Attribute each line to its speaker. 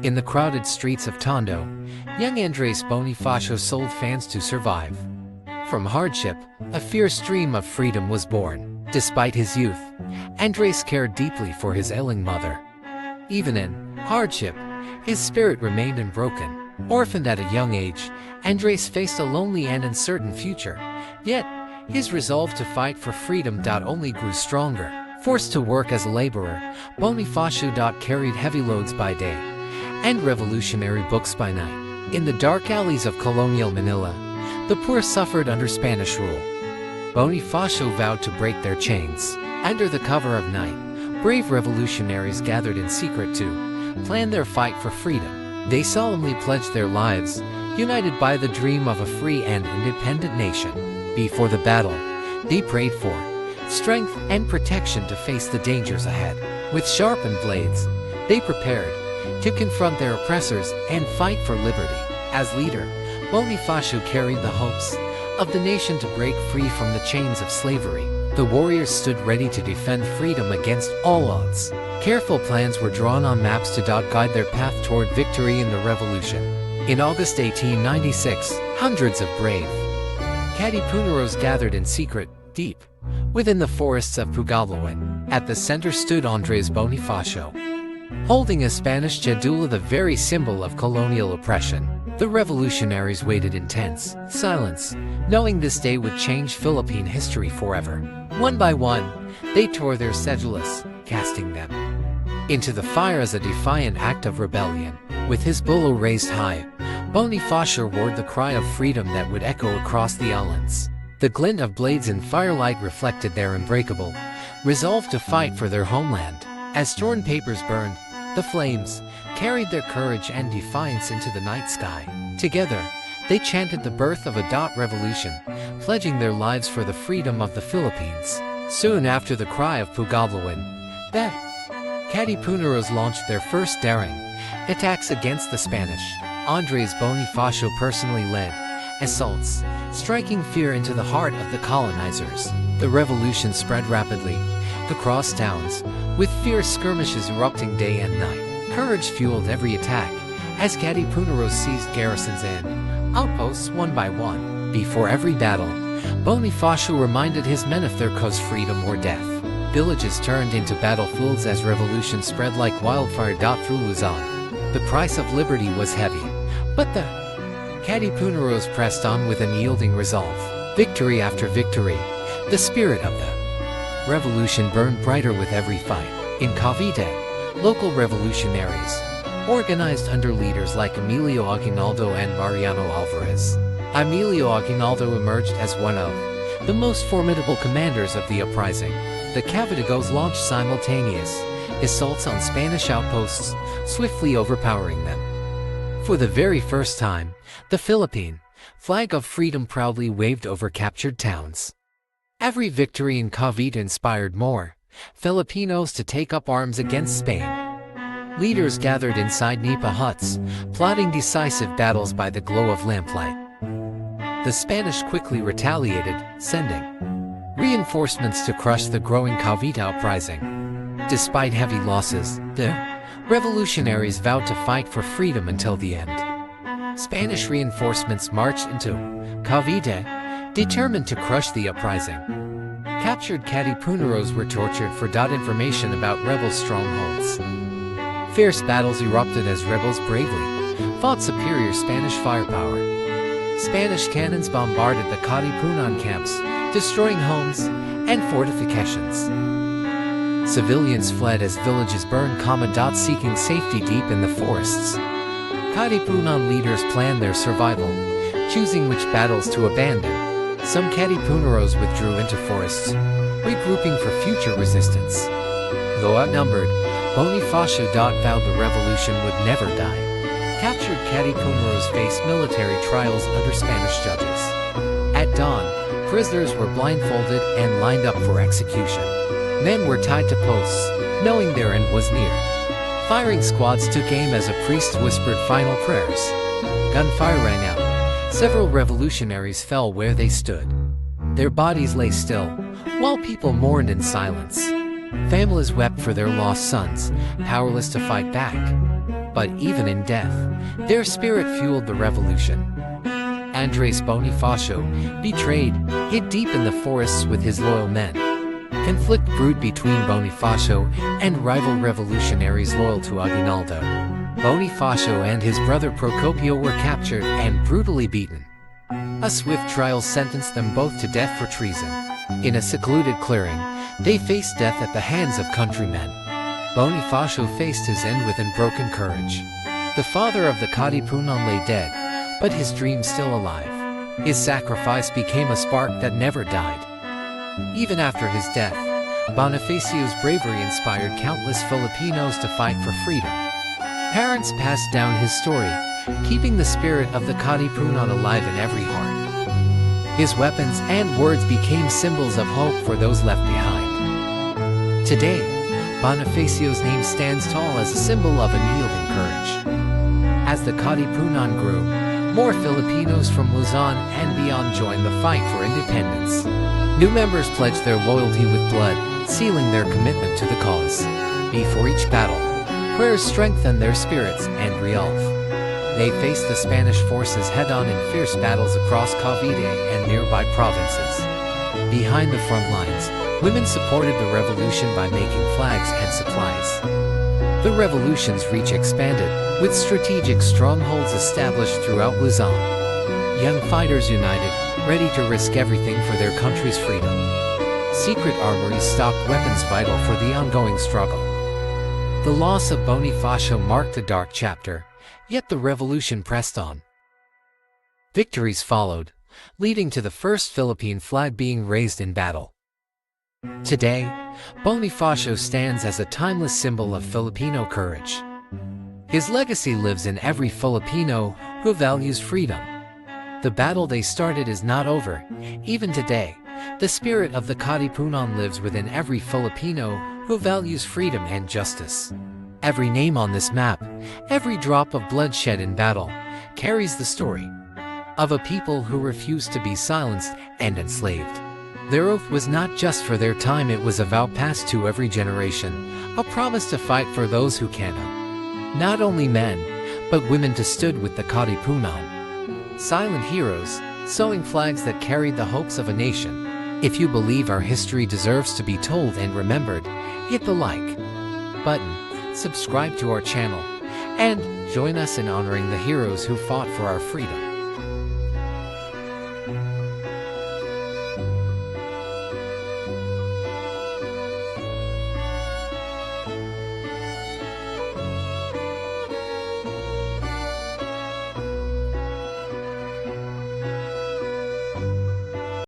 Speaker 1: In the crowded streets of Tondo, young Andres Bonifacio sold fans to survive. From hardship, a fierce dream of freedom was born. Despite his youth, Andres cared deeply for his ailing mother. Even in hardship, his spirit remained unbroken. Orphaned at a young age, Andres faced a lonely and uncertain future. Yet, his resolve to fight for freedom only grew stronger. Forced to work as a laborer, Bonifacio carried heavy loads by day and revolutionary books by night. In the dark alleys of colonial Manila, the poor suffered under Spanish rule. Bonifacio vowed to break their chains. Under the cover of night, brave revolutionaries gathered in secret to plan their fight for freedom. They solemnly pledged their lives, united by the dream of a free and independent nation. Before the battle, they prayed for strength and protection to face the dangers ahead. With sharpened blades, they prepared to confront their oppressors and fight for liberty. As leader, Bonifacio carried the hopes of the nation to break free from the chains of slavery. The warriors stood ready to defend freedom against all odds. Careful plans were drawn on maps to guide their path toward victory in the revolution. In August 1896, hundreds of brave Katipunaros gathered in secret, deep within the forests of Pugadlawin. At the center stood Andres Bonifacio, holding a Spanish cedula, the very symbol of colonial oppression. The revolutionaries waited in tense silence, knowing this day would change Philippine history forever. One by one, they tore their cedulas, casting them into the fire as a defiant act of rebellion. With his bulo raised high, Bonifacio roared the cry of freedom that would echo across the islands. The glint of blades in firelight reflected their unbreakable resolve to fight for their homeland. As torn papers burned, the flames carried their courage and defiance into the night sky. Together, they chanted the birth of a revolution, pledging their lives for the freedom of the Philippines. Soon after the Cry of Pugadlawin, the Katipunaros launched their first daring attacks against the Spanish. Andres Bonifacio personally led assaults, striking fear into the heart of the colonizers. The revolution spread rapidly across towns, with fierce skirmishes erupting day and night. Courage fueled every attack, as Katipunaros seized garrisons and outposts one by one. Before every battle, Bonifacio reminded his men of their cause: freedom or death. Villages turned into battlefields as revolution spread like wildfire through Luzon. The price of liberty was heavy, but the Katipunaros pressed on with unyielding resolve. Victory after victory, the spirit of the revolution burned brighter with every fight. In Cavite, local revolutionaries, organized under leaders like Emilio Aguinaldo and Mariano Alvarez. Emilio Aguinaldo emerged as one of the most formidable commanders of the uprising. The Cavitigos launched simultaneous assaults on Spanish outposts, swiftly overpowering them. For the very first time, the Philippine flag of freedom proudly waved over captured towns. Every victory in Cavite inspired more Filipinos to take up arms against Spain. Leaders gathered inside nipa huts, plotting decisive battles by the glow of lamplight. The Spanish quickly retaliated, sending reinforcements to crush the growing Cavite uprising. Despite heavy losses, the revolutionaries vowed to fight for freedom until the end. Spanish reinforcements marched into Cavite, determined to crush the uprising. Captured Katipunaros were tortured for information about rebel strongholds. Fierce battles erupted as rebels bravely fought superior Spanish firepower. Spanish cannons bombarded the Katipunan camps, destroying homes and fortifications. Civilians fled as villages burned, seeking safety deep in the forests. Katipunan leaders planned their survival, choosing which battles to abandon. Some Katipunaros withdrew into forests, regrouping for future resistance. Though outnumbered, Bonifacio vowed the revolution would never die. Captured Katipunaros faced military trials under Spanish judges. At dawn, prisoners were blindfolded and lined up for execution. Men were tied to posts, knowing their end was near. Firing squads took aim as a priest whispered final prayers. Gunfire rang out. Several revolutionaries fell where they stood. Their bodies lay still, while people mourned in silence. Families wept for their lost sons, powerless to fight back. But even in death, their spirit fueled the revolution. Andres Bonifacio, betrayed, hid deep in the forests with his loyal men. Conflict brewed between Bonifacio and rival revolutionaries loyal to Aguinaldo. Bonifacio and his brother Procopio were captured and brutally beaten. A swift trial sentenced them both to death for treason. In a secluded clearing, they faced death at the hands of countrymen. Bonifacio faced his end with unbroken courage. The father of the Katipunan lay dead, but his dream still alive. His sacrifice became a spark that never died. Even after his death, Bonifacio's bravery inspired countless Filipinos to fight for freedom. Parents passed down his story, keeping the spirit of the Katipunan alive in every heart. His weapons and words became symbols of hope for those left behind. Today, Bonifacio's name stands tall as a symbol of unyielding courage. As the Katipunan grew, more Filipinos from Luzon and beyond joined the fight for independence. New members pledged their loyalty with blood, sealing their commitment to the cause. Before each battle, prayers strengthened their spirits and resolve. They faced the Spanish forces head-on in fierce battles across Cavite and nearby provinces. Behind the front lines, women supported the revolution by making flags and supplies. The revolution's reach expanded, with strategic strongholds established throughout Luzon. Young fighters united, ready to risk everything for their country's freedom. Secret armories stocked weapons vital for the ongoing struggle. The loss of Bonifacio marked a dark chapter, yet the revolution pressed on. Victories followed, leading to the first Philippine flag being raised in battle. Today, Bonifacio stands as a timeless symbol of Filipino courage. His legacy lives in every Filipino who values freedom. The battle they started is not over. Even today, the spirit of the Katipunan lives within every Filipino who values freedom and justice. Every name on this map, every drop of blood shed in battle, carries the story of a people who refused to be silenced and enslaved. Their oath was not just for their time, it was a vow passed to every generation, a promise to fight for those who cannot. Not only men, but women too stood with the Katipunan. Silent heroes, sewing flags that carried the hopes of a nation. If you believe our history deserves to be told and remembered, hit the like button, subscribe to our channel, and join us in honoring the heroes who fought for our freedom.